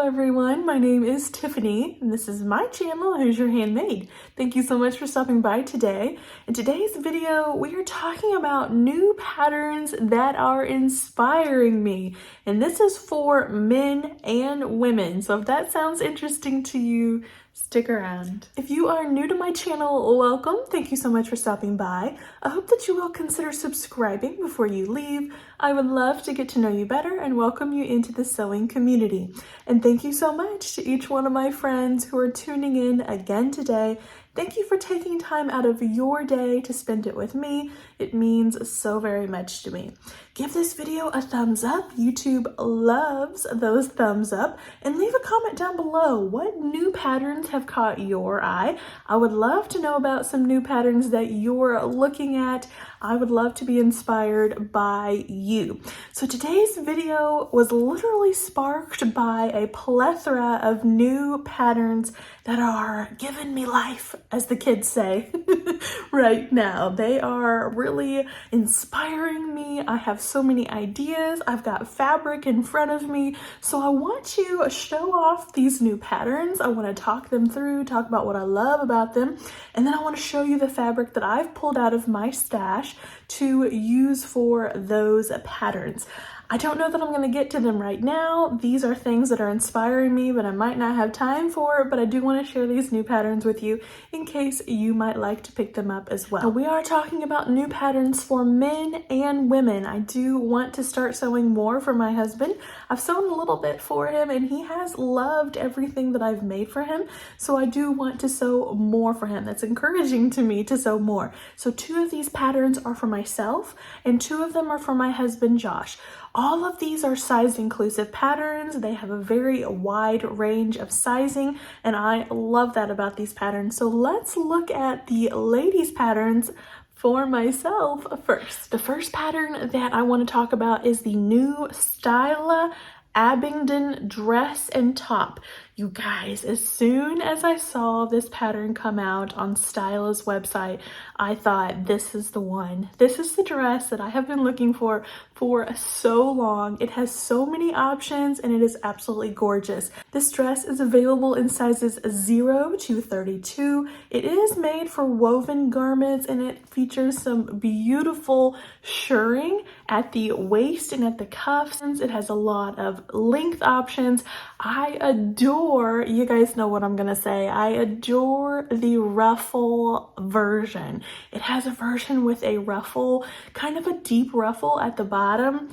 everyone, my name is Tiffany and this is my channel, Who's Your Handmade. Thank you so much for stopping by today. In today's video, we are talking about new patterns that are inspiring me. And this is for men and women. So if that sounds interesting to you, stick around. If you are new to my channel, welcome. Thank you so much for stopping by. I hope that you will consider subscribing before you leave. I would love to get to know you better and welcome you into the sewing community. And thank you so much to each one of my friends who are tuning in again today. Thank you for taking time out of your day to spend it with me. It means so very much to me. Give this video a thumbs up. YouTube loves those thumbs up. And leave a comment down below. What new patterns have caught your eye? I would love to know about some new patterns that you're looking at. I would love to be inspired by you. So today's video was literally sparked by a plethora of new patterns that are giving me life, as the kids say, right now. They are really inspiring me. I have so many ideas. I've got fabric in front of me. So I want to show off these new patterns. I want to talk them through, talk about what I love about them. And then I want to show you the fabric that I've pulled out of my stash to use for those patterns. I don't know that I'm going to get to them right now. These are things that are inspiring me, but I might not have time for, but I do want to share these new patterns with you in case you might like to pick them up as well. Now, we are talking about new patterns for men and women. I do want to start sewing more for my husband. I've sewn a little bit for him and he has loved everything that I've made for him. So I do want to sew more for him. That's encouraging to me to sew more. So 2 of these patterns are for myself and 2 of them are for my husband, Josh. All of these are size inclusive patterns. They have a very wide range of sizing and I love that about these patterns. So let's look at the ladies patterns for myself first. The first pattern that I want to talk about is the new Styla Abingdon dress and top. You guys, as soon as I saw this pattern come out on Styla's website, I thought this is the one. This is the dress that I have been looking for so long. It has so many options and it is absolutely gorgeous. This dress is available in sizes 0 to 32. It is made for woven garments and it features some beautiful shirring at the waist and at the cuffs. It has a lot of length options. I adore, you guys know what I'm gonna say, I adore the ruffle version. It has a version with a ruffle, kind of a deep ruffle at the bottom.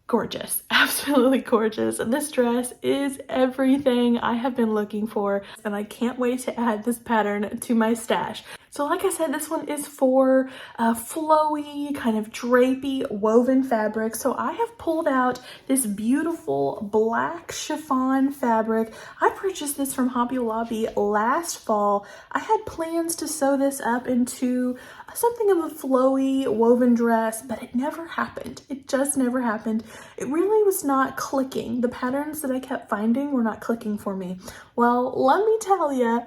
Gorgeous, absolutely gorgeous. This dress is everything I have been looking for and I can't wait to add this pattern to my stash. So like I said, this one is for flowy, kind of drapey, woven fabric. So I have pulled out this beautiful black chiffon fabric. I purchased this from Hobby Lobby last fall. I had plans to sew this up into something of a flowy woven dress, but it never happened. It just never happened. It really was not clicking. The patterns that I kept finding were not clicking for me. Well, let me tell you,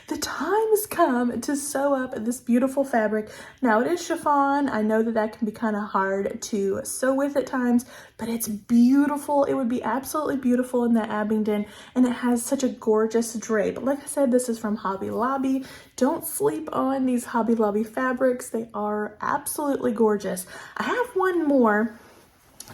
the time has come to sew up this beautiful fabric. Now it is chiffon. I know that that can be kind of hard to sew with at times, but it's beautiful. It would be absolutely beautiful in that Abingdon, and it has such a gorgeous drape. Like I said, this is from Hobby Lobby. Don't sleep on these Hobby Lobby fabrics. They are absolutely gorgeous. I have one more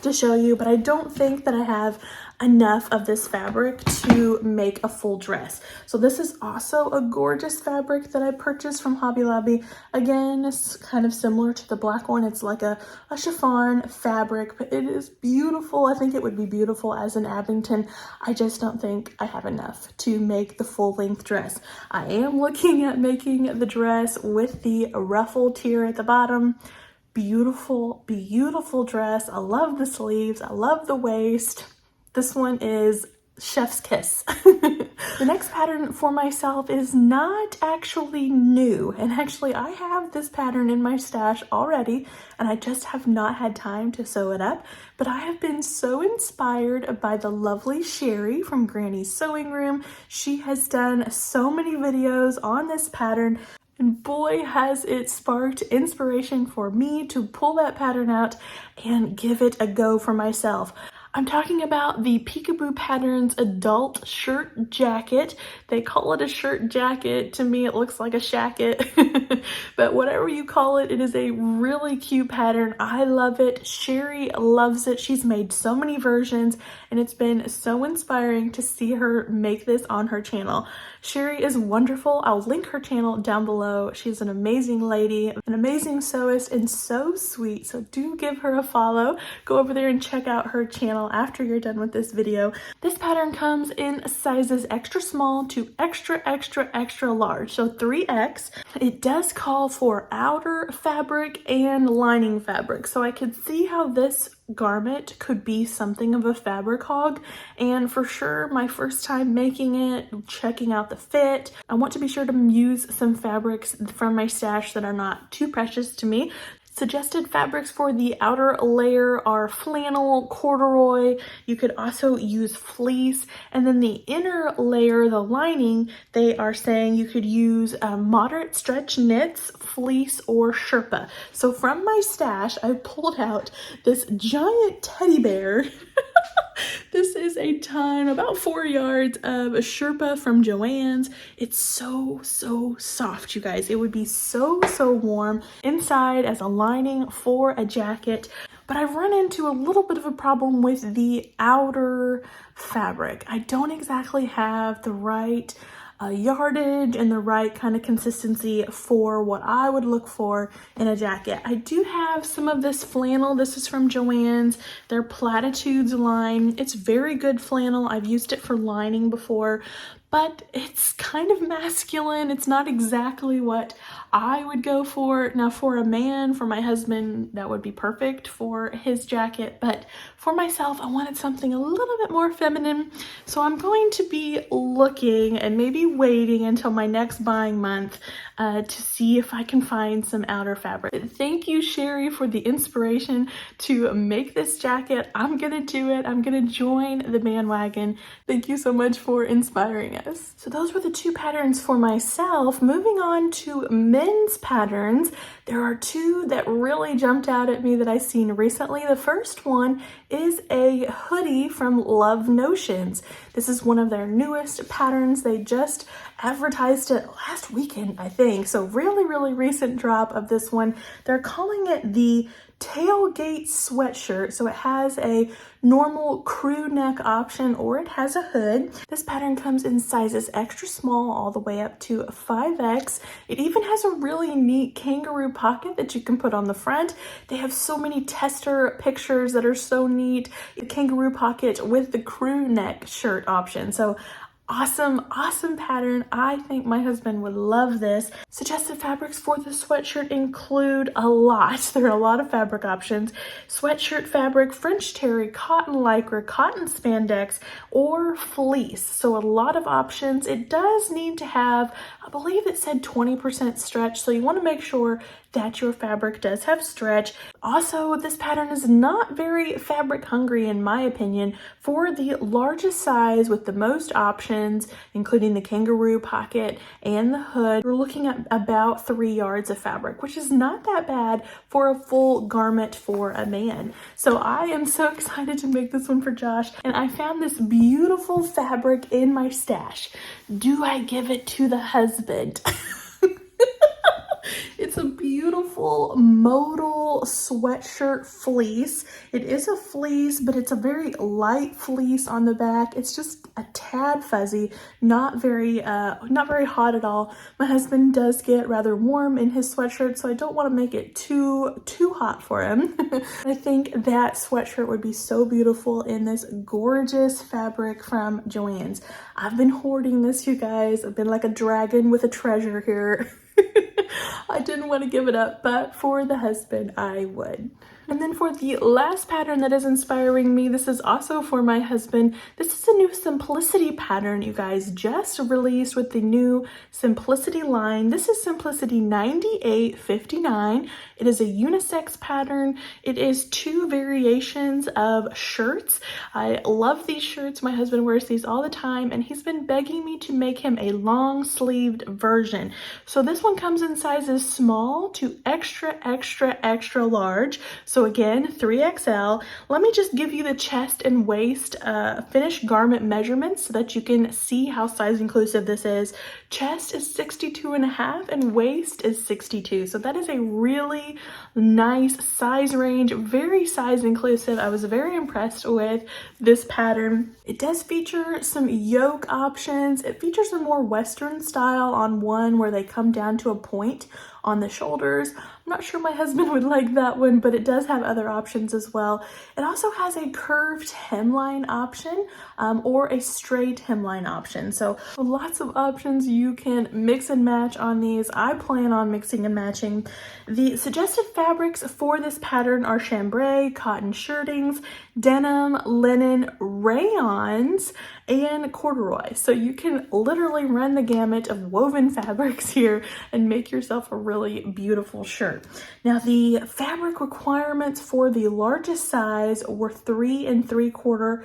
to show you, but I don't think that I have enough of this fabric to make a full dress. So this is also a gorgeous fabric that I purchased from Hobby Lobby. Again, it's kind of similar to the black one. It's like a chiffon fabric, but it is beautiful. I think it would be beautiful as an Abington. I just don't think I have enough to make the full length dress. I am looking at making the dress with the ruffled tier at the bottom. Beautiful, beautiful dress. I love the sleeves. I love the waist. This one is chef's kiss. The next pattern for myself is not actually new. And actually I have this pattern in my stash already and I just have not had time to sew it up. But I have been so inspired by the lovely Sherry from Granny's Sewing Room. She has done so many videos on this pattern. And boy, has it sparked inspiration for me to pull that pattern out and give it a go for myself. I'm talking about the Peekaboo Patterns adult shirt jacket. They call it a shirt jacket. To me, it looks like a shacket. But whatever you call it, it is a really cute pattern. I love it. Sherry loves it. She's made so many versions, and it's been so inspiring to see her make this on her channel. Sherry is wonderful. I'll link her channel down below. She's an amazing lady, an amazing sewist, and so sweet. So do give her a follow. Go over there and check out her channel after you're done with this video. This pattern comes in sizes extra small to extra, extra, extra large, so 3X. It does call for outer fabric and lining fabric, so I could see how this garment could be something of a fabric hog, and for sure my first time making it, checking out the fit, I want to be sure to use some fabrics from my stash that are not too precious to me. Suggested fabrics for the outer layer are flannel, corduroy. You could also use fleece. And then the inner layer, the lining, they are saying you could use moderate stretch knits, fleece, or Sherpa. So from my stash, I pulled out this giant teddy bear. This is a ton, about 4 yards of Sherpa from Joann's. It's so soft, you guys. It would be so warm inside as a lining for a jacket. But I've run into a little bit of a problem with the outer fabric. I don't exactly have the right yardage and the right kind of consistency for what I would look for in a jacket. I do have some of this flannel. This is from Joann's, their Platitudes line. It's very good flannel. I've used it for lining before, but it's kind of masculine. It's not exactly what I would go for. Now for a man, for my husband, that would be perfect for his jacket, but for myself, I wanted something a little bit more feminine. So I'm going to be looking and maybe waiting until my next buying month to see if I can find some outer fabric. Thank you, Sherry, for the inspiration to make this jacket. I'm gonna do it. I'm gonna join the bandwagon. Thank you so much for inspiring us. So those were the two patterns for myself. Moving on to men's patterns, there are two that really jumped out at me that I've seen recently. The first one is a hoodie from Love Notions. This is one of their newest patterns. They just advertised it last weekend, I think. So really recent drop of this one. They're calling it the tailgate sweatshirt. So it has a normal crew neck option, or it has a hood. This pattern comes in sizes extra small all the way up to 5X. It even has a really neat kangaroo pocket that you can put on the front. They have so many tester pictures that are so neat. The kangaroo pocket with the crew neck shirt option. So awesome pattern. I think my husband would love this. Suggested fabrics for the sweatshirt include a lot. There are a lot of fabric options. Sweatshirt fabric, French terry, cotton lycra, cotton spandex, or fleece. So a lot of options. It does need to have, I believe it said 20% stretch, so you want to make sure that your fabric does have stretch. Also, this pattern is not very fabric hungry in my opinion. For the largest size with the most options, including the kangaroo pocket and the hood, we're looking at about 3 yards of fabric, which is not that bad for a full garment for a man. So I am so excited to make this one for Josh, and I found this beautiful fabric in my stash. Do I give it to the husband? It's a beautiful modal sweatshirt fleece. It is a fleece, but it's a very light fleece on the back. It's just a tad fuzzy, not very hot at all. My husband does get rather warm in his sweatshirt, so I don't want to make it too hot for him. I think that sweatshirt would be so beautiful in this gorgeous fabric from Joann's. I've been hoarding this, you guys. I've been like a dragon with a treasure here. I didn't want to give it up, but for the husband, I would. And then for the last pattern that is inspiring me, this is also for my husband. This is a new Simplicity pattern, you guys, just released with the new Simplicity line. This is Simplicity 9859. It is a unisex pattern. It is 2 variations of shirts. I love these shirts. My husband wears these all the time, and he's been begging me to make him a long-sleeved version. So this one comes in sizes small to extra large. So So again, 3XL. Let me just give you the chest and waist finished garment measurements so that you can see how size inclusive this is. Chest is 62.5 and waist is 62. So that is a really nice size range, very size inclusive. I was very impressed with this pattern. It does feature some yoke options. It features a more Western style on one where they come down to a point on the shoulders. I'm not sure my husband would like that one, but it does have other options as well. It also has a curved hemline option or a straight hemline option. So lots of options. You can mix and match on these. I plan on mixing and matching. The suggested fabrics for this pattern are chambray, cotton shirtings, denim, linen, rayons, and corduroy. So you can literally run the gamut of woven fabrics here and make yourself a really beautiful shirt. Now the fabric requirements for the largest size were 3 3/4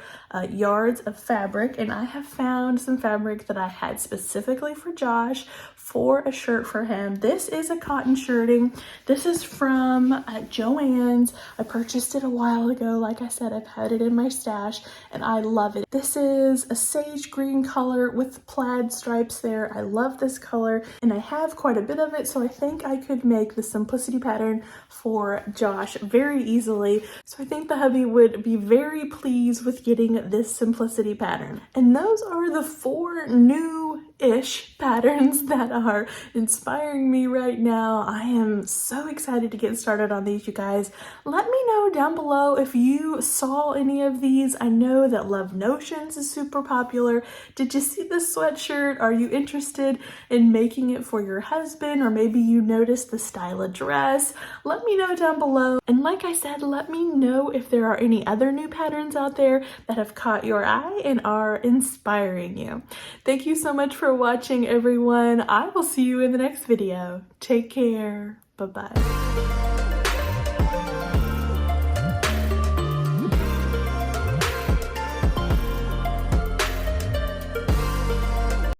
yards of fabric, and I have found some fabric that I had specifically for Josh for a shirt for him. This is a cotton shirting. This is from Joann's. I purchased it a while ago. Like I said, I've had it in my stash and I love it. This is a sage green color with plaid stripes there. I love this color and I have quite a bit of it, so I think I could make the simplicity pattern for Josh very easily. So I think the hubby would be very pleased with getting this simplicity pattern. And those are the 4 new-ish patterns that are inspiring me right now. I am so excited to get started on these, you guys. Let me know down below if you saw any of these. I know that Love Notions is super popular. Did you see this sweatshirt? Are you interested in making it for your husband? Or maybe you noticed the style of dress? Let me know down below. And like I said, let me know if there are any other new patterns out there that have caught your eye and are inspiring you. Thank you so much for watching, everyone. I will see you in the next video. Take care. Bye-bye.